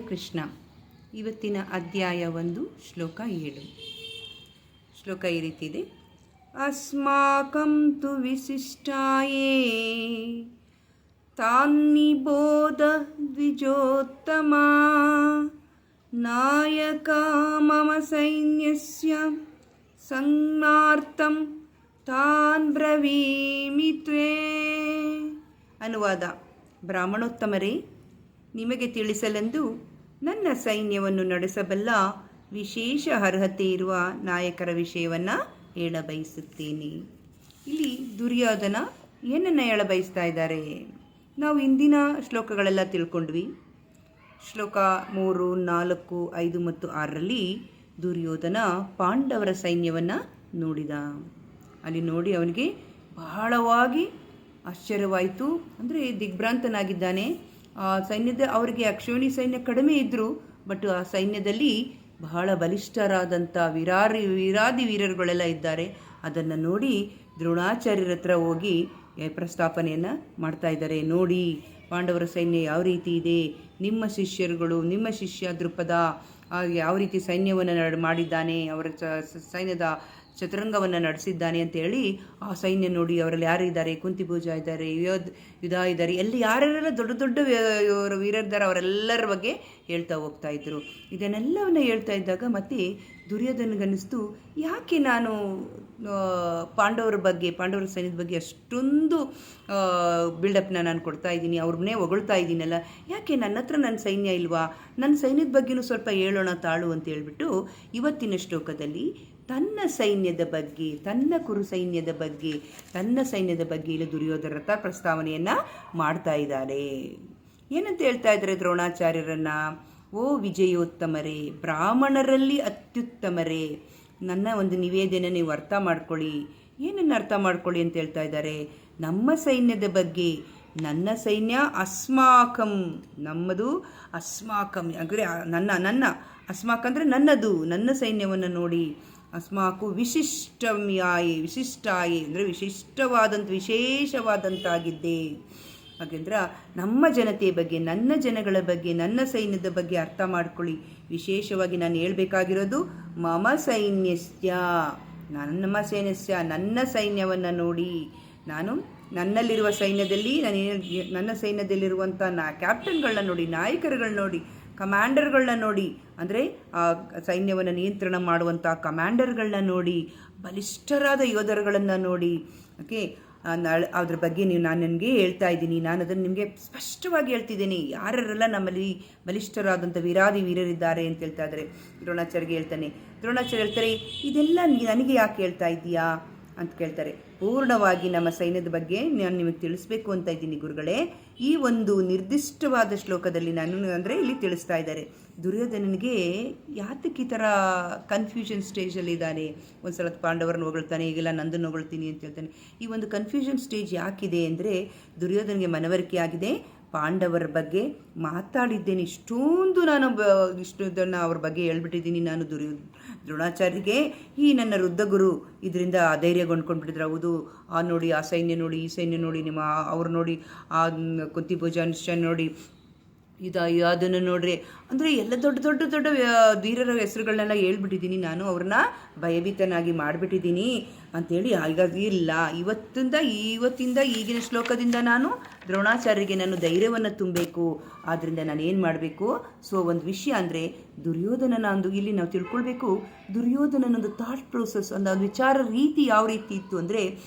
ಕೃಷ್ಣ. ಇವತ್ತಿನ ಅಧ್ಯಾಯ 1 ಶ್ಲೋಕ 7. ಶ್ಲೋಕ ಈ ರೀತಿ ಇದೆ. ಅಸ್ಮಾಕಂ ತು ವಿಶಿಷ್ಟಾಯೇ ತಾನ್ನಿಬೋಧ ದ್ವಿಜೋತ್ತಮ ನಾಯಕ ಮಮ ಸೈನ್ಯಸ್ಯ ಸಂಜ್ಞಾರ್ಥಂ ತಾನ್ ಬ್ರವೀಮಿ ತ್ವೇ. ಅನುವಾದ: ಬ್ರಾಹ್ಮಣೋತ್ತಮರೇ, ನಿಮಗೆ ತಿಳಿಸಲೆಂದು ನನ್ನ ಸೈನ್ಯವನ್ನು ನಡೆಸಬಲ್ಲ ವಿಶೇಷ ಅರ್ಹತೆ ಇರುವ ನಾಯಕರ ವಿಷಯವನ್ನು ಹೇಳಬಯಸುತ್ತೇನೆ. ಇಲ್ಲಿ ದುರ್ಯೋಧನ ಏನನ್ನು ಹೇಳಬಯಸ್ತಾ ಇದ್ದಾರೆ? ನಾವು ಇಂದಿನ ಶ್ಲೋಕಗಳೆಲ್ಲ ತಿಳ್ಕೊಂಡ್ವಿ. ಶ್ಲೋಕ 3, 4, 5 ಮತ್ತು 6ರಲ್ಲಿ ದುರ್ಯೋಧನ ಪಾಂಡವರ ಸೈನ್ಯವನ್ನು ನೋಡಿದ. ಅಲ್ಲಿ ನೋಡಿ ಅವನಿಗೆ ಬಹಳವಾಗಿ ಆಶ್ಚರ್ಯವಾಯಿತು. ಅಂದರೆ ದಿಗ್ಭ್ರಾಂತನಾಗಿದ್ದಾನೆ. ಆ ಸೈನ್ಯದ ಅವರಿಗೆ ಅಕ್ಷೋಣಿ ಸೈನ್ಯ ಕಡಿಮೆ ಇದ್ದರು, ಬಟ್ ಆ ಸೈನ್ಯದಲ್ಲಿ ಬಹಳ ಬಲಿಷ್ಠರಾದಂಥ ವೀರಾದಿ ವೀರರುಗಳೆಲ್ಲ ಇದ್ದಾರೆ. ಅದನ್ನು ನೋಡಿ ದ್ರೋಣಾಚಾರ್ಯರ ಹತ್ರ ಹೋಗಿ ಪ್ರಸ್ತಾಪನೆಯನ್ನು ಮಾಡ್ತಾ ಇದ್ದಾರೆ. ನೋಡಿ, ಪಾಂಡವರ ಸೈನ್ಯ ಯಾವ ರೀತಿ ಇದೆ, ನಿಮ್ಮ ಶಿಷ್ಯರುಗಳು, ನಿಮ್ಮ ಶಿಷ್ಯ ದ್ರುಪದ ಯಾವ ರೀತಿ ಸೈನ್ಯವನ್ನು ಮಾಡಿದ್ದಾನೆ, ಅವರ ಸೈನ್ಯದ ಚತುರಂಗವನ್ನು ನಡೆಸಿದ್ದಾನೆ ಅಂತೇಳಿ ಆ ಸೈನ್ಯ ನೋಡಿ. ಅವರಲ್ಲಿ ಯಾರಿದ್ದಾರೆ? ಕುಂತಿಭೋಜ ಇದ್ದಾರೆ, ಯುಧ ಇದ್ದಾರೆ, ಎಲ್ಲಿ ಯಾರ್ಯಾರೆಲ್ಲ ದೊಡ್ಡ ದೊಡ್ಡ ವೀರರಿದ್ದಾರೆ ಅವರೆಲ್ಲರ ಬಗ್ಗೆ ಹೇಳ್ತಾ ಹೋಗ್ತಾ ಇದ್ರು. ಇದನ್ನೆಲ್ಲವನ್ನು ಹೇಳ್ತಾ ಇದ್ದಾಗ ಮತ್ತೆ ದುರ್ಯೋಧನಗನ್ನಿಸ್ತು, ಯಾಕೆ ನಾನು ಪಾಂಡವರ ಸೈನ್ಯದ ಬಗ್ಗೆ ಅಷ್ಟೊಂದು ಬಿಲ್ಡಪ್ನ ನಾನು ಕೊಡ್ತಾ ಇದ್ದೀನಿ, ಅವ್ರನ್ನೇ ಹೊಗಳ್ತಾ ಇದ್ದೀನಲ್ಲ, ಯಾಕೆ ನನ್ನ ಹತ್ರ ನನ್ನ ಸೈನ್ಯ ಇಲ್ವಾ? ನನ್ನ ಸೈನ್ಯದ ಬಗ್ಗೆನೂ ಸ್ವಲ್ಪ ಹೇಳೋಣ ತಾಳು ಅಂತ ಹೇಳ್ಬಿಟ್ಟು ಇವತ್ತಿನ ಶ್ಲೋಕದಲ್ಲಿ ತನ್ನ ಸೈನ್ಯದ ಬಗ್ಗೆ, ತನ್ನ ಕುರು ಸೈನ್ಯದ ಬಗ್ಗೆ ಇಲ್ಲಿ ದುರ್ಯೋಧನ ಹತ್ರ ಪ್ರಸ್ತಾವನೆಯನ್ನು ಮಾಡ್ತಾ ಇದ್ದಾರೆ. ಏನಂತ ಹೇಳ್ತಾ ಇದ್ದಾರೆ ದ್ರೋಣಾಚಾರ್ಯರನ್ನು? ಓ ವಿಜಯೋತ್ತಮರೇ, ಬ್ರಾಹ್ಮಣರಲ್ಲಿ ಅತ್ಯುತ್ತಮರೇ, ನನ್ನ ಒಂದು ನಿವೇದನೆ ನೀವು ಅರ್ಥ ಮಾಡ್ಕೊಳ್ಳಿ. ಏನನ್ನು ಅರ್ಥ ಮಾಡ್ಕೊಳ್ಳಿ ಅಂತ ಹೇಳ್ತಾ ಇದ್ದಾರೆ? ನಮ್ಮ ಸೈನ್ಯದ ಬಗ್ಗೆ, ನನ್ನ ಸೈನ್ಯ ಅಸ್ಮಾಕಂ, ನಮ್ಮದು, ಅಸ್ಮಾಕಂ ಅಂದರೆ ನನ್ನ ಅಸ್ಮಾಕ ಅಂದರೆ ನನ್ನದು, ನನ್ನ ಸೈನ್ಯವನ್ನು ನೋಡಿ. ಅಸ್ಮಾಕು ವಿಶಿಷ್ಟಾಯೇ ಅಂದರೆ ವಿಶೇಷವಾದಂತಾಗಿದ್ದೆ. ಹಾಗೆಂದ್ರೆ ನಮ್ಮ ಜನತೆಯ ಬಗ್ಗೆ, ನನ್ನ ಜನಗಳ ಬಗ್ಗೆ, ನನ್ನ ಸೈನ್ಯದ ಬಗ್ಗೆ ಅರ್ಥ ಮಾಡ್ಕೊಳ್ಳಿ. ವಿಶೇಷವಾಗಿ ನಾನು ಹೇಳ್ಬೇಕಾಗಿರೋದು ಮಮ ಸೈನ್ಯಸ್ಯ, ನನ್ನ ಸೈನ್ಯವನ್ನು ನೋಡಿ. ನಾನು ನನ್ನಲ್ಲಿರುವ ಸೈನ್ಯದಲ್ಲಿ ನನ್ನ ಸೈನ್ಯದಲ್ಲಿರುವಂಥ ಕ್ಯಾಪ್ಟನ್ಗಳನ್ನ ನೋಡಿ, ನಾಯಕರುಗಳನ್ನ ನೋಡಿ, ಕಮಾಂಡರ್ಗಳನ್ನ ನೋಡಿ, ಅಂದರೆ ಆ ಸೈನ್ಯವನ್ನು ನಿಯಂತ್ರಣ ಮಾಡುವಂಥ ಕಮಾಂಡರ್ಗಳನ್ನ ನೋಡಿ, ಬಲಿಷ್ಠರಾದ ಯೋಧರುಗಳನ್ನು ನೋಡಿ. ಓಕೆ, ಅದ್ರ ಬಗ್ಗೆ ನಾನು ನನಗೆ ಹೇಳ್ತಾ ಇದ್ದೀನಿ. ನಾನು ಅದನ್ನು ನಿಮಗೆ ಸ್ಪಷ್ಟವಾಗಿ ಹೇಳ್ತಿದ್ದೀನಿ. ಯಾರೆಲ್ಲ ನಮ್ಮಲ್ಲಿ ಬಲಿಷ್ಠರಾದಂಥ ವೀರರಿದ್ದಾರೆ ಅಂತ ಹೇಳ್ತಾ ಇದ್ದಾರೆ. ದ್ರೋಣಾಚಾರ್ಯಗೆ ಹೇಳ್ತಾನೆ. ದ್ರೋಣಾಚಾರ್ಯ ಹೇಳ್ತಾರೆ, ಇದೆಲ್ಲ ನನಗೆ ಯಾಕೆ ಹೇಳ್ತಾ ಇದ್ದೀಯಾ ಅಂತ ಕೇಳ್ತಾರೆ. ಪೂರ್ಣವಾಗಿ ನಮ್ಮ ಸೈನ್ಯದ ಬಗ್ಗೆ ನಾನು ನಿಮಗೆ ತಿಳಿಸ್ಬೇಕು ಅಂತ ಇದ್ದೀನಿ ಗುರುಗಳೇ. ಈ ಒಂದು ನಿರ್ದಿಷ್ಟವಾದ ಶ್ಲೋಕದಲ್ಲಿ ಅಂದರೆ ಇಲ್ಲಿ ತಿಳಿಸ್ತಾ ಇದ್ದಾರೆ. ದುರ್ಯೋಧನನಿಗೆ ಯಾತಕ್ಕೆ ಈ ಥರ ಕನ್ಫ್ಯೂಷನ್ ಸ್ಟೇಜಲ್ಲಿ ಇದ್ದಾನೆ? ಒಂದು ಸಲ ಪಾಂಡವರನ್ನು ಹೊಗಳ್ತಾನೆ, ಈಗೆಲ್ಲ ನಂದನ್ನು ಹೊಗಳ್ತೀನಿ ಅಂತ ಹೇಳ್ತಾನೆ. ಈ ಒಂದು ಕನ್ಫ್ಯೂಷನ್ ಸ್ಟೇಜ್ ಯಾಕಿದೆ ಅಂದರೆ ದುರ್ಯೋಧನಿಗೆ ಮನವರಿಕೆ ಆಗಿದೆ, ಪಾಂಡವರ ಬಗ್ಗೆ ಮಾತಾಡಿದ್ದೇನೆ, ಇಷ್ಟೊಂದನ್ನು ಅವ್ರ ಬಗ್ಗೆ ಹೇಳ್ಬಿಟ್ಟಿದ್ದೀನಿ ನಾನು ದ್ರೋಣಾಚಾರ್ಯರಿಗೆ. ಈ ನನ್ನ ವೃದ್ಧಗುರು ಇದರಿಂದ ಧೈರ್ಯಗೊಂಡ್ಕೊಂಡ್ಬಿಟ್ಟಿದ್ರು. ಹೌದು, ನೋಡಿ ಆ ಸೈನ್ಯ ನೋಡಿ, ಈ ಸೈನ್ಯ ನೋಡಿ, ಅವ್ರು ನೋಡಿ, ಆ ಕುಂತಿಭೋಜ ನೋಡಿ, ಅದನ್ನು ನೋಡ್ರಿ ಅಂದರೆ ಎಲ್ಲ ದೊಡ್ಡ ವೀರರ ಹೆಸರುಗಳನ್ನೆಲ್ಲ ಹೇಳ್ಬಿಟ್ಟಿದ್ದೀನಿ ನಾನು, ಅವ್ರನ್ನ ಭಯಭೀತನಾಗಿ ಮಾಡಿಬಿಟ್ಟಿದ್ದೀನಿ ಅಂಥೇಳಿ. ಹಾಗಾಗಿ ಇಲ್ಲ, ಇವತ್ತಿಂದ ಈಗಿನ ಶ್ಲೋಕದಿಂದ ನಾನು ದ್ರೋಣಾಚಾರ್ಯರಿಗೆ ನಾನು ಧೈರ್ಯವನ್ನು ತುಂಬಬೇಕು. ಆದ್ದರಿಂದ ನಾನು ಏನು ಮಾಡಬೇಕು? ಒಂದು ವಿಷಯ ಅಂದರೆ ಇಲ್ಲಿ ನಾವು ತಿಳ್ಕೊಳ್ಬೇಕು, ದುರ್ಯೋಧನನೊಂದು ಥಾಟ್ ಪ್ರೋಸೆಸ್, ಒಂದು ವಿಚಾರ ರೀತಿ ಯಾವ ರೀತಿ ಇತ್ತು ಅಂದರೆ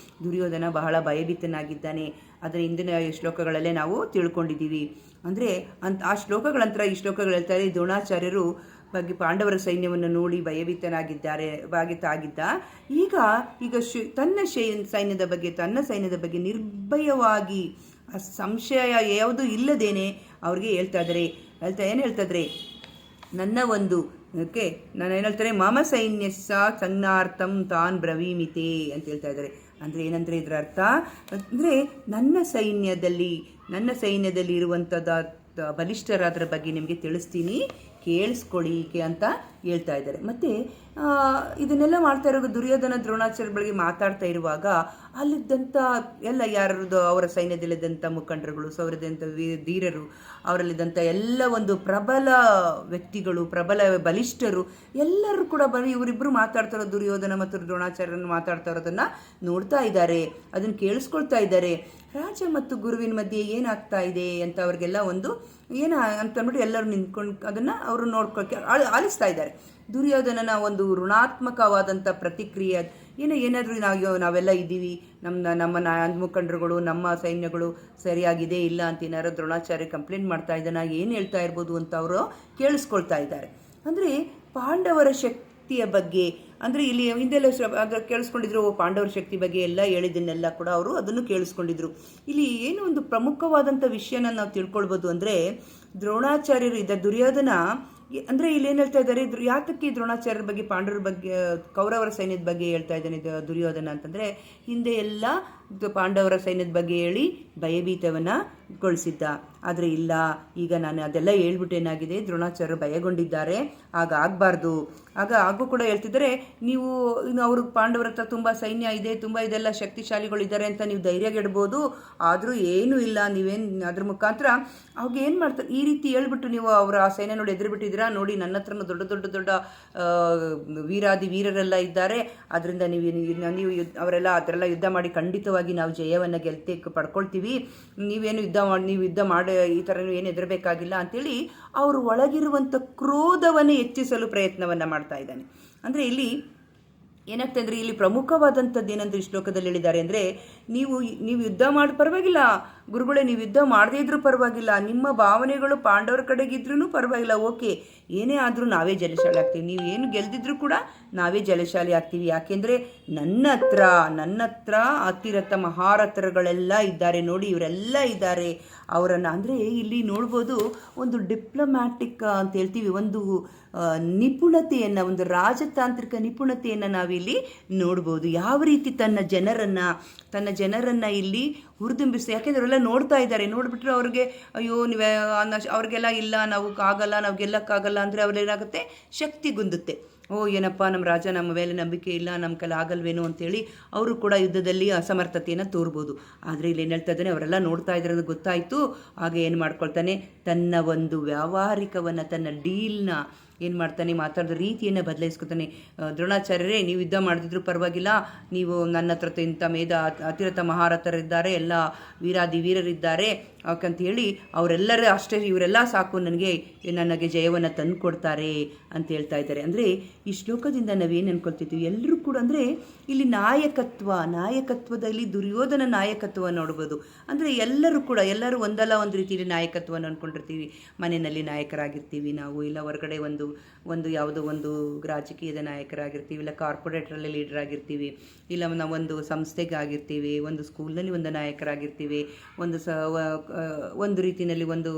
ದುರ್ಯೋಧನ ಬಹಳ ಭಯಭೀತನಾಗಿದ್ದಾನೆ. ಅದರ ಹಿಂದಿನ ಶ್ಲೋಕಗಳಲ್ಲೇ ನಾವು ತಿಳ್ಕೊಂಡಿದ್ದೀವಿ. ಅಂದರೆ ಆ ಶ್ಲೋಕಗಳಂತರ ಈ ಶ್ಲೋಕಗಳು ಹೇಳ್ತಾರೆ, ದ್ರೋಣಾಚಾರ್ಯರು ಬಗ್ಗೆ ಪಾಂಡವರ ಸೈನ್ಯವನ್ನು ನೋಡಿ ಭಯಭೀತನಾಗಿದ್ದ. ಈಗ ತನ್ನ ಸೈನ್ಯದ ಬಗ್ಗೆ ನಿರ್ಭಯವಾಗಿ ಸಂಶಯ ಯಾವುದು ಇಲ್ಲದೇನೆ ಅವ್ರಿಗೆ ಹೇಳ್ತಾ ಇದ್ದಾರೆ. ಏನು ಹೇಳ್ತಾ ಇದ್ದಾರೆ? ನನ್ನ ಒಂದು ನಾನು ಏನು ಹೇಳ್ತಾರೆ, ಮಮ ಸೈನ್ಯಸ್ಯ ಸಂಜ್ಞಾರ್ಥಂ ತಾನ್ ಬ್ರವೀಮಿತೆ ಅಂತ ಹೇಳ್ತಾ ಇದ್ದಾರೆ. ಅಂದರೆ ಏನಂದರೆ ಇದರ ಅರ್ಥ ಅಂದರೆ ನನ್ನ ಸೈನ್ಯದಲ್ಲಿ ಇರುವಂಥದ್ದು ಬಲಿಷ್ಠರಾದರ ಬಗ್ಗೆ ನಿಮಗೆ ತಿಳಿಸ್ತೀನಿ, ಕೇಳಿಸ್ಕೊಳ್ಳಿ ಅಂತ ಹೇಳ್ತಾ ಇದ್ದಾರೆ. ಮತ್ತು ಇದನ್ನೆಲ್ಲ ಮಾಡ್ತಾ ಇರೋ ದುರ್ಯೋಧನ ದ್ರೋಣಾಚಾರ್ಯ ಬಳಿಗೆ ಮಾತಾಡ್ತಾ ಇರುವಾಗ ಅಲ್ಲಿದ್ದಂಥ ಎಲ್ಲ ಯಾರದ್ದು ಅವರ ಸೈನ್ಯದಲ್ಲಿದ್ದಂಥ ಮುಖಂಡರುಗಳು, ಸೌರದಂಥ ಧೀರರು, ಅವರಲ್ಲಿದ್ದಂಥ ಎಲ್ಲ ಒಂದು ಪ್ರಬಲ ವ್ಯಕ್ತಿಗಳು, ಪ್ರಬಲ ಬಲಿಷ್ಠರು ಎಲ್ಲರೂ ಕೂಡ ಬರೀ ಇವರಿಬ್ಬರು ಮಾತಾಡ್ತಾ ಇರೋ ದುರ್ಯೋಧನ ಮತ್ತು ದ್ರೋಣಾಚಾರ್ಯರನ್ನು ಮಾತಾಡ್ತಾ ಇರೋದನ್ನು ನೋಡ್ತಾ ಇದ್ದಾರೆ, ಅದನ್ನು ಕೇಳಿಸ್ಕೊಳ್ತಾ ಇದ್ದಾರೆ. ರಾಜ ಮತ್ತು ಗುರುವಿನ ಮಧ್ಯೆ ಏನಾಗ್ತಾ ಇದೆ ಅಂತ ಅವ್ರಿಗೆಲ್ಲ ಒಂದು ಅಂತಂದ್ಬಿಟ್ಟು ಎಲ್ಲರೂ ನಿಂತ್ಕೊಂಡು ಅದನ್ನು ಅವರು ನೋಡ್ಕೊಳ್ಕೆ ಆಲಿಸ್ತಾ ಇದ್ದಾರೆ. ದುರ್ಯೋಧನನ ಒಂದು ಋಣಾತ್ಮಕವಾದಂಥ ಪ್ರತಿಕ್ರಿಯೆ ಏನಾದರೂ ನಾವೆಲ್ಲ ಇದ್ದೀವಿ, ನಮ್ಮ ಮುಖಂಡರುಗಳು, ನಮ್ಮ ಸೈನ್ಯಗಳು ಸರಿಯಾಗಿದೆ ಇಲ್ಲ ಅಂತ ಏನಾರು ದ್ರೋಣಾಚಾರ್ಯ ಕಂಪ್ಲೇಂಟ್ ಮಾಡ್ತಾ ಇದ್ದಾನ, ಏನು ಹೇಳ್ತಾ ಇರ್ಬೋದು ಅಂತ ಅವರು ಕೇಳಿಸ್ಕೊಳ್ತಾ ಇದ್ದಾರೆ. ಅಂದರೆ ಪಾಂಡವರ ಶಕ್ತಿಯ ಬಗ್ಗೆ, ಅಂದರೆ ಇಲ್ಲಿ ಹಿಂದೆಲ್ಲ ಕೇಳಿಸ್ಕೊಂಡಿದ್ರು, ಪಾಂಡವರ ಶಕ್ತಿ ಬಗ್ಗೆ ಎಲ್ಲ ಹೇಳಿದ್ದನ್ನೆಲ್ಲ ಕೂಡ ಅವರು ಅದನ್ನು ಕೇಳಿಸ್ಕೊಂಡಿದ್ರು. ಇಲ್ಲಿ ಏನು ಒಂದು ಪ್ರಮುಖವಾದಂಥ ವಿಷಯನ ನಾವು ತಿಳ್ಕೊಳ್ಬೋದು ಅಂದರೆ, ದ್ರೋಣಾಚಾರ್ಯರು ದುರ್ಯೋಧನ ಅಂದರೆ ಇಲ್ಲಿ ಏನು ಹೇಳ್ತಾ ಇದ್ದಾರೆ, ಯಾತಕ್ಕೆ ದ್ರೋಣಾಚಾರ್ಯರ ಬಗ್ಗೆ, ಪಾಂಡವರ ಬಗ್ಗೆ, ಕೌರವರ ಸೈನ್ಯದ ಬಗ್ಗೆ ಹೇಳ್ತಾ ಇದ್ದಾನೆ ದುರ್ಯೋಧನ ಅಂತಂದರೆ, ಹಿಂದೆ ಎಲ್ಲ ಪಾಂಡವರ ಸೈನ್ಯದ ಬಗ್ಗೆ ಹೇಳಿ ಭಯಭೀತವನ್ನು ಗೊಳಿಸಿದ್ದ. ಆದರೆ ಇಲ್ಲ, ಈಗ ನಾನು ಅದೆಲ್ಲ ಹೇಳ್ಬಿಟ್ಟೇನಾಗಿದೆ, ದ್ರೋಣಾಚಾರ್ಯರು ಭಯಗೊಂಡಿದ್ದಾರೆ, ಆಗ ಆಗಬಾರ್ದು. ಹಾಗೂ ಕೂಡ ಹೇಳ್ತಿದ್ದಾರೆ, ನೀವು ಅವರು ಪಾಂಡವರ ಹತ್ರ ತುಂಬ ಸೈನ್ಯ ಇದೆ, ತುಂಬ ಇದೆಲ್ಲ ಶಕ್ತಿಶಾಲಿಗಳಿದ್ದಾರೆ ಅಂತ ನೀವು ಧೈರ್ಯಗೆಡ್ಬೋದು, ಆದರೂ ಏನೂ ಇಲ್ಲ, ನೀವೇನು ಅದ್ರ ಮುಖಾಂತರ ಅವಾಗ ಏನು ಮಾಡ್ತಾರೆ, ಈ ರೀತಿ ಹೇಳ್ಬಿಟ್ಟು ನೀವು ಅವರ ಆ ಸೈನ್ಯ ನೋಡಿ ಎದುರುಬಿಟ್ಟಿದ್ದೀರಾ, ನೋಡಿ ನನ್ನ ಹತ್ರನೂ ದೊಡ್ಡ ದೊಡ್ಡ ದೊಡ್ಡ ವೀರೆಲ್ಲ ಇದ್ದಾರೆ, ಅದರಿಂದ ನೀವು ಅವರೆಲ್ಲ ಅದರೆಲ್ಲ ಯುದ್ಧ ಮಾಡಿ ಖಂಡಿತವಾಗಿ ನಾವು ಜಯವನ್ನು ಪಡ್ಕೊಳ್ತೀವಿ, ನೀವು ಯುದ್ಧ ಮಾಡಿ ಈ ಥರ ಏನು ಹೆದರಬೇಕಾಗಿಲ್ಲ ಅಂತೇಳಿ ಅವರು ಒಳಗಿರುವಂಥ ಕ್ರೋಧವನ್ನು ಹೆಚ್ಚಿಸಲು ಪ್ರಯತ್ನವನ್ನು ಮಾಡ್ತಾ ಇದ್ದಾನೆ. ಅಂದರೆ ಇಲ್ಲಿ ಏನಾಗ್ತದೆ ಅಂದರೆ, ಇಲ್ಲಿ ಪ್ರಮುಖವಾದಂಥದ್ದು ಏನಂದ್ರೆ ಈ ಶ್ಲೋಕದಲ್ಲಿ ಹೇಳಿದ್ದಾರೆ ಅಂದರೆ, ನೀವು ಯುದ್ಧ ಮಾಡಿ ಪರವಾಗಿಲ್ಲ ಗುರುಗಳೇ, ನೀವು ಯುದ್ಧ ಮಾಡದೇ ಇದ್ರೂ ಪರವಾಗಿಲ್ಲ, ನಿಮ್ಮ ಭಾವನೆಗಳು ಪಾಂಡವರ ಕಡೆಗಿದ್ರೂ ಪರವಾಗಿಲ್ಲ, ಓಕೆ, ಏನೇ ಆದರೂ ನಾವೇ ಜಲಶಾಲಿ ಆಗ್ತೀವಿ, ನೀವು ಏನು ಗೆಲ್ದಿದ್ರೂ ಕೂಡ ನಾವೇ ಜಲಶಾಲಿ ಆಗ್ತೀವಿ. ಯಾಕೆಂದರೆ ನನ್ನ ಹತ್ರ ಅತಿರಥ ಮಹಾರಥರುಗಳೆಲ್ಲ ಇದ್ದಾರೆ, ನೋಡಿ ಇವರೆಲ್ಲ ಇದ್ದಾರೆ, ಅವರನ್ನು ಅಂದರೆ ಇಲ್ಲಿ ನೋಡ್ಬೋದು ಒಂದು ಡಿಪ್ಲೊಮ್ಯಾಟಿಕ್ ಅಂತ ಹೇಳ್ತೀವಿ, ಒಂದು ನಿಪುಣತೆಯನ್ನು, ಒಂದು ರಾಜತಾಂತ್ರಿಕ ನಿಪುಣತೆಯನ್ನು ನಾವಿಲ್ಲಿ ನೋಡ್ಬೋದು. ಯಾವ ರೀತಿ ತನ್ನ ಜನರನ್ನು ಇಲ್ಲಿ ಹುರಿದುಂಬಿಸಿ, ಯಾಕೆಂದ್ರೆ ಅವರೆಲ್ಲ ನೋಡ್ತಾ ಇದ್ದಾರೆ, ನೋಡಿಬಿಟ್ರೆ ಅವ್ರಿಗೆ ಅಯ್ಯೋ ಅವ್ರಿಗೆಲ್ಲ ಇಲ್ಲ, ನಾವು ಗೆಲ್ಲಕ್ಕಾಗಲ್ಲ ಅಂದರೆ ಅವ್ರೇನಾಗುತ್ತೆ, ಶಕ್ತಿಗುಂದುತ್ತೆ. ಏನಪ್ಪ ನಮ್ಮ ರಾಜ ನಮ್ಮ ಮೇಲೆ ನಂಬಿಕೆ ಇಲ್ಲ, ನಮ್ಮ ಕೈಲಿ ಆಗಲ್ವೇನೋ ಅಂತೇಳಿ ಅವರು ಕೂಡ ಯುದ್ಧದಲ್ಲಿ ಅಸಮರ್ಥತೆಯನ್ನು ತೋರ್ಬೋದು. ಆದರೆ ಇಲ್ಲಿ ಏನು ಹೇಳ್ತಾ ಇದ್ದಾನೆ, ಅವರೆಲ್ಲ ನೋಡ್ತಾ ಇದ್ದಾರೆ ಅಂತ ಗೊತ್ತಾಯಿತು, ಹಾಗೆ ಏನು ಮಾಡ್ಕೊಳ್ತಾನೆ, ತನ್ನ ಒಂದು ವ್ಯಾವಹಾರಿಕವನ್ನು, ತನ್ನ ಡೀಲ್ನ ಏನು ಮಾಡ್ತಾನೆ, ಮಾತಾಡೋ ರೀತಿಯನ್ನು ಬದಲಾಯಿಸ್ಕೊತಾನೆ. ದ್ರೋಣಾಚಾರ್ಯರೇ, ನೀವು ಯುದ್ಧ ಮಾಡಿದ್ರು ಪರವಾಗಿಲ್ಲ, ನೀವು ನನ್ನ ಹತ್ರ ಇಂಥ ಅತಿರಥ ಮಹಾರಥರಿದ್ದಾರೆ, ಎಲ್ಲ ವೀರರಿದ್ದಾರೆ ಯಾಕಂತ ಹೇಳಿ ಅವರೆಲ್ಲರೂ ಅಷ್ಟೇ, ಇವರೆಲ್ಲ ಸಾಕು ನನಗೆ ಜಯವನ್ನು ತಂದು ಕೊಡ್ತಾರೆ ಅಂತ ಹೇಳ್ತಾ ಇದ್ದಾರೆ. ಅಂದರೆ ಈ ಶ್ಲೋಕದಿಂದ ನಾವೇನು ಅನ್ಕೊಳ್ತಿದ್ವಿ ಎಲ್ಲರೂ ಕೂಡ, ಅಂದರೆ ಇಲ್ಲಿ ನಾಯಕತ್ವದಲ್ಲಿ ದುರ್ಯೋಧನ ನಾಯಕತ್ವ ನೋಡ್ಬೋದು. ಅಂದರೆ ಎಲ್ಲರೂ ಒಂದಲ್ಲ ಒಂದು ರೀತಿಯಲ್ಲಿ ನಾಯಕತ್ವವನ್ನು ಅಂದ್ಕೊಂಡಿರ್ತೀವಿ. ಮನೆಯಲ್ಲಿ ನಾಯಕರಾಗಿರ್ತೀವಿ ನಾವು, ಇಲ್ಲ ಹೊರಗಡೆ ಒಂದು ಯಾವುದೋ ಒಂದು ರಾಜಕೀಯದ ನಾಯಕರಾಗಿರ್ತೀವಿ, ಇಲ್ಲ ಕಾರ್ಪೊರೇಟ್ರಲ್ಲಿ ಲೀಡರ್ ಆಗಿರ್ತೀವಿ, ಇಲ್ಲ ನಾವೊಂದು ಸಂಸ್ಥೆಗೆ ಆಗಿರ್ತೀವಿ, ಒಂದು ಸ್ಕೂಲ್ನಲ್ಲಿ ಒಂದು ನಾಯಕರಾಗಿರ್ತೀವಿ, ಒಂದು ರೀತಿಯಲ್ಲಿ ಒಂದು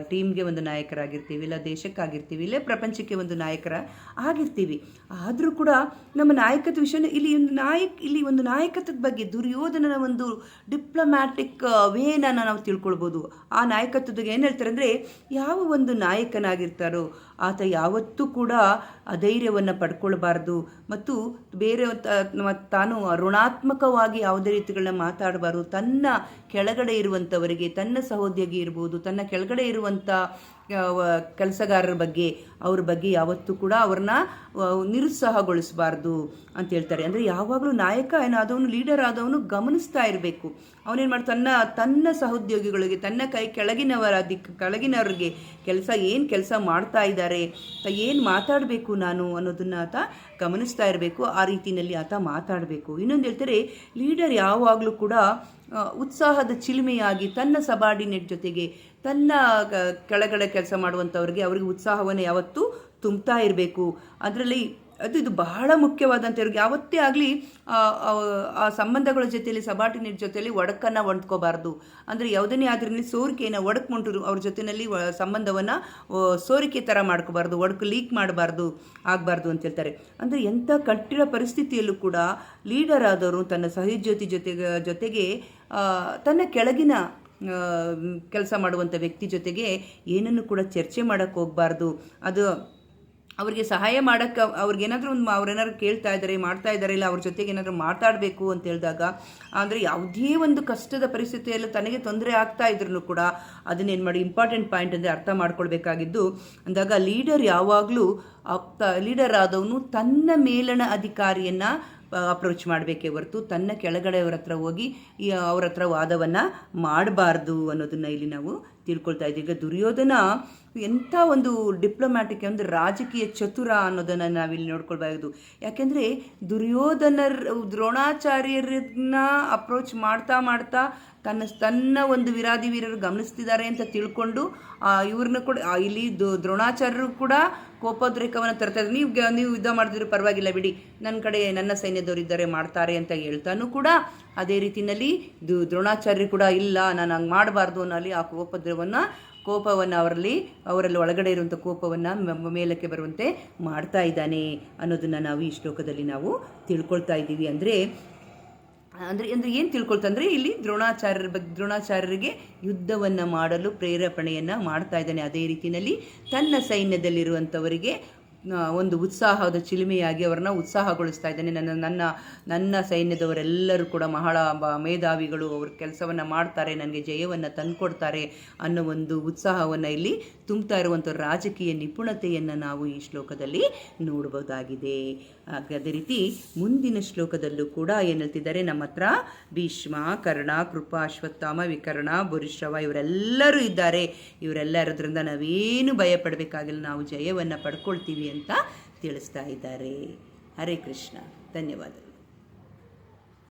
ಟೀಮ್ಗೆ ಒಂದು ನಾಯಕರಾಗಿರ್ತೀವಿ, ಇಲ್ಲ ದೇಶಕ್ಕಾಗಿರ್ತೀವಿ, ಇಲ್ಲ ಪ್ರಪಂಚಕ್ಕೆ ಒಂದು ನಾಯಕರ ಆಗಿರ್ತೀವಿ. ಆದರೂ ಕೂಡ ನಮ್ಮ ನಾಯಕತ್ವ ವಿಷಯ ಇಲ್ಲಿ ಒಂದು ನಾಯಕತ್ವದ ಬಗ್ಗೆ ದುರ್ಯೋಧನನ ಒಂದು ಡಿಪ್ಲೊಮ್ಯಾಟಿಕ್ ವೇನ ನಾವು ತಿಳ್ಕೊಳ್ಬೋದು. ಆ ನಾಯಕತ್ವದಾಗ ಏನು ಹೇಳ್ತಾರೆ ಅಂದರೆ, ಯಾವ ಒಂದು ನಾಯಕನಾಗಿರ್ತಾರೋ ಆತ ಯಾವತ್ತೂ ಕೂಡ ಅಧೈರ್ಯವನ್ನು ಪಡ್ಕೊಳ್ಬಾರ್ದು ಮತ್ತು ಬೇರೆ ತಾನು ಋಣಾತ್ಮಕವಾಗಿ ಯಾವುದೇ ರೀತಿಗಳನ್ನ ಮಾತಾಡಬಾರ್ದು. ತನ್ನ ಕೆಳಗಡೆ ಇರುವಂಥವರಿಗೆ, ತನ್ನ ಸಹೋದ್ಯೋಗಿ ಇರ್ಬೋದು, ತನ್ನ ಕೆಳಗಡೆ ಇರುವಂಥ ಕೆಲಸಗಾರರ ಬಗ್ಗೆ, ಅವ್ರ ಬಗ್ಗೆ ಯಾವತ್ತೂ ಕೂಡ ಅವ್ರನ್ನ ನಿರುತ್ಸಾಹಗೊಳಿಸಬಾರ್ದು ಅಂತ ಹೇಳ್ತಾರೆ. ಅಂದರೆ ಯಾವಾಗಲೂ ನಾಯಕ ಏನಾದವನು, ಲೀಡರ್ ಆದವನು ಗಮನಿಸ್ತಾ ಇರಬೇಕು. ಅವನೇನು ಮಾಡ್ತಾನೆ, ತನ್ನ ಸಹೋದ್ಯೋಗಿಗಳಿಗೆ, ತನ್ನ ಕೆಳಗಿನವ್ರಿಗೆ ಕೆಲಸ ಮಾಡ್ತಾ ಇದ್ದಾರೆ, ಏನು ಮಾತಾಡಬೇಕು ನಾನು ಅನ್ನೋದನ್ನು ಆತ ಗಮನಿಸ್ತಾ ಇರಬೇಕು. ಆ ರೀತಿಯಲ್ಲಿ ಆತ ಮಾತಾಡಬೇಕು. ಇನ್ನೊಂದು ಹೇಳ್ತಾರೆ, ಲೀಡರ್ ಯಾವಾಗಲೂ ಕೂಡ ಉತ್ಸಾಹದ ಚಿಲುಮೆಯಾಗಿ ತನ್ನ ಸಬಾರ್ಡಿನೇಟ್ ಜೊತೆಗೆ, ತನ್ನ ಕೆಳಗಡೆ ಕೆಲಸ ಮಾಡುವಂಥವ್ರಿಗೆ ಅವರಿಗೆ ಉತ್ಸಾಹವನ್ನು ಯಾವತ್ತೂ ತುಂಬ್ತಾ ಇರಬೇಕು. ಅದರಲ್ಲಿ ಇದು ಬಹಳ ಮುಖ್ಯವಾದಂಥ, ಇವ್ರಿಗೆ ಯಾವತ್ತೇ ಆಗಲಿ ಆ ಸಂಬಂಧಗಳ ಜೊತೆಯಲ್ಲಿ, ಸಬಾರ್ಡಿನೇಟ್ ಜೊತೆಯಲ್ಲಿ ಒಡಕನ್ನು ಹೊಂದ್ಕೋಬಾರ್ದು. ಅಂದರೆ ಯಾವುದನ್ನೇ ಆದ್ರೂ ಸೋರಿಕೆಯನ್ನು ಒಡಕ್ಕೊಂಡ್ರು ಅವ್ರ ಜೊತೆಯಲ್ಲಿ ಸಂಬಂಧವನ್ನು ಸೋರಿಕೆ ಥರ ಮಾಡ್ಕೋಬಾರ್ದು, ಒಡಕು ಲೀಕ್ ಆಗಬಾರ್ದು ಅಂತ ಹೇಳ್ತಾರೆ. ಅಂದರೆ ಎಂಥ ಕಠಿಣ ಪರಿಸ್ಥಿತಿಯಲ್ಲೂ ಕೂಡ ಲೀಡರ್ ಆದವರು ತನ್ನ ಸಹೋದ್ಯೋಗಿ ಜೊತೆಗೆ ತನ್ನ ಕೆಳಗಿನ ಕೆಲಸ ಮಾಡುವಂಥ ವ್ಯಕ್ತಿ ಜೊತೆಗೆ ಏನನ್ನು ಕೂಡ ಚರ್ಚೆ ಮಾಡೋಕ್ಕೆ ಹೋಗಬಾರ್ದು. ಅದು ಅವ್ರಿಗೆ ಸಹಾಯ ಮಾಡೋಕ್ಕೆ ಅವ್ರಿಗೇನಾದರೂ ಅವ್ರೇನಾದ್ರು ಕೇಳ್ತಾ ಇದ್ದಾರೆ, ಮಾಡ್ತಾ ಇದ್ದಾರೆ, ಇಲ್ಲ ಅವ್ರ ಜೊತೆಗೆ ಏನಾದರೂ ಮಾತಾಡಬೇಕು ಅಂತ ಹೇಳಿದಾಗ, ಅಂದರೆ ಯಾವುದೇ ಒಂದು ಕಷ್ಟದ ಪರಿಸ್ಥಿತಿಯಲ್ಲೂ ತನಗೆ ತೊಂದರೆ ಆಗ್ತಾ ಇದ್ರೂ ಕೂಡ ಅದನ್ನೇನು ಮಾಡಿ ಇಂಪಾರ್ಟೆಂಟ್ ಪಾಯಿಂಟ್ ಅಂದರೆ ಅರ್ಥ ಮಾಡ್ಕೊಳ್ಬೇಕಾಗಿದ್ದು, ಅಂದಾಗ ಲೀಡರ್ ಯಾವಾಗಲೂ ಲೀಡರ್ ಆದವನು ತನ್ನ ಮೇಲಣ ಅಧಿಕಾರಿಯನ್ನು ಅಪ್ರೋಚ್ ಮಾಡಬೇಕೇ ಹೊರತು ತನ್ನ ಕೆಳಗಡೆಯವ್ರ ಹತ್ರ ಹೋಗಿ ಅವ್ರ ಹತ್ರ ವಾದವನ್ನು ಮಾಡಬಾರ್ದು ಅನ್ನೋದನ್ನು ಇಲ್ಲಿ ನಾವು ತಿಳ್ಕೊಳ್ತಾ ಇದ್ದೀವಿ. ಈಗ ದುರ್ಯೋಧನ ಎಂಥ ಒಂದು ಡಿಪ್ಲೊಮ್ಯಾಟಿಕ್ ಒಂದು ರಾಜಕೀಯ ಚತುರ ಅನ್ನೋದನ್ನು ನಾವಿಲ್ಲಿ ನೋಡ್ಕೊಳ್ಬಹುದು. ಯಾಕೆಂದರೆ ದ್ರೋಣಾಚಾರ್ಯರನ್ನ ಅಪ್ರೋಚ್ ಮಾಡ್ತಾ ತನ್ನ ಒಂದು ವಿರಾಧಿ ವೀರರು ಗಮನಿಸ್ತಿದ್ದಾರೆ ಅಂತ ತಿಳ್ಕೊಂಡು ಇವ್ರನ್ನ ಕೂಡ ಇಲ್ಲಿ ದ್ರೋಣಾಚಾರ್ಯರು ಕೂಡ ಕೋಪೋದ್ರೇಕವನ್ನು ತರ್ತಾರೆ. ನೀವು ಯುದ್ಧ ಮಾಡಿದ್ರು ಪರವಾಗಿಲ್ಲ ಬಿಡಿ, ನನ್ನ ಕಡೆ ನನ್ನ ಸೈನ್ಯದವರಿದ್ದಾರೆ ಮಾಡ್ತಾರೆ ಅಂತ ಹೇಳ್ತಾನೂ ಕೂಡ ಅದೇ ರೀತಿಯಲ್ಲಿ ದ್ರೋಣಾಚಾರ್ಯರು ಕೂಡ ಇಲ್ಲ, ನಾನು ಹಂಗೆ ಮಾಡಬಾರ್ದು ಅನ್ನೋಲ್ಲಿ ಆ ಕೋಪವನ್ನು ಅವರಲ್ಲಿ ಒಳಗಡೆ ಇರುವಂಥ ಕೋಪವನ್ನು ಮೇಲಕ್ಕೆ ಬರುವಂತೆ ಮಾಡ್ತಾ ಇದ್ದಾನೆ ಅನ್ನೋದನ್ನು ನಾವು ಈ ಶ್ಲೋಕದಲ್ಲಿ ನಾವು ತಿಳ್ಕೊಳ್ತಾ ಇದ್ದೀವಿ. ಅಂದರೆ ಏನು ತಿಳ್ಕೊಳ್ತಂದರೆ ಇಲ್ಲಿ ದ್ರೋಣಾಚಾರ್ಯರಿಗೆ ಯುದ್ಧವನ್ನು ಮಾಡಲು ಪ್ರೇರೇಪಣೆಯನ್ನು ಮಾಡ್ತಾ ಇದ್ದಾನೆ. ಅದೇ ರೀತಿಯಲ್ಲಿ ತನ್ನ ಸೈನ್ಯದಲ್ಲಿರುವಂಥವರಿಗೆ ಒಂದು ಉತ್ಸಾಹದ ಚಿಲುಮೆಯಾಗಿ ಅವರನ್ನ ಉತ್ಸಾಹಗೊಳಿಸ್ತಾ ಇದ್ದಾನೆ. ನನ್ನ ಸೈನ್ಯದವರೆಲ್ಲರೂ ಕೂಡ ಮೇಧಾವಿಗಳು, ಅವ್ರ ಕೆಲಸವನ್ನು ಮಾಡ್ತಾರೆ, ನನಗೆ ಜಯವನ್ನು ತಂದುಕೊಡ್ತಾರೆ ಅನ್ನೋ ಒಂದು ಉತ್ಸಾಹವನ್ನು ಇಲ್ಲಿ ತುಂಬ್ತಾ ಇರುವಂಥ ರಾಜಕೀಯ ನಿಪುಣತೆಯನ್ನು ನಾವು ಈ ಶ್ಲೋಕದಲ್ಲಿ ನೋಡ್ಬೋದಾಗಿದೆ. ಅದೇ ರೀತಿ ಮುಂದಿನ ಶ್ಲೋಕದಲ್ಲೂ ಕೂಡ ಏನು ಹೇಳ್ತಿದ್ದಾರೆ, ನಮ್ಮ ಹತ್ರ ಭೀಷ್ಮ, ಕರ್ಣ, ಕೃಪ, ಅಶ್ವತ್ಥಾಮ, ವಿಕರ್ಣ, ಭೂರಿಶ್ರವ ಇವರೆಲ್ಲರೂ ಇದ್ದಾರೆ. ಇವರೆಲ್ಲ ಇರೋದ್ರಿಂದ ನಾವೇನು ಭಯ ಪಡಬೇಕಾಗಿಲ್ಲ, ನಾವು ಜಯವನ್ನು ಪಡ್ಕೊಳ್ತೀವಿ ಅಂತ ತಿಳಿಸ್ತಾ ಇದ್ದಾರೆ. ಹರೇ ಕೃಷ್ಣ. ಧನ್ಯವಾದಗಳು.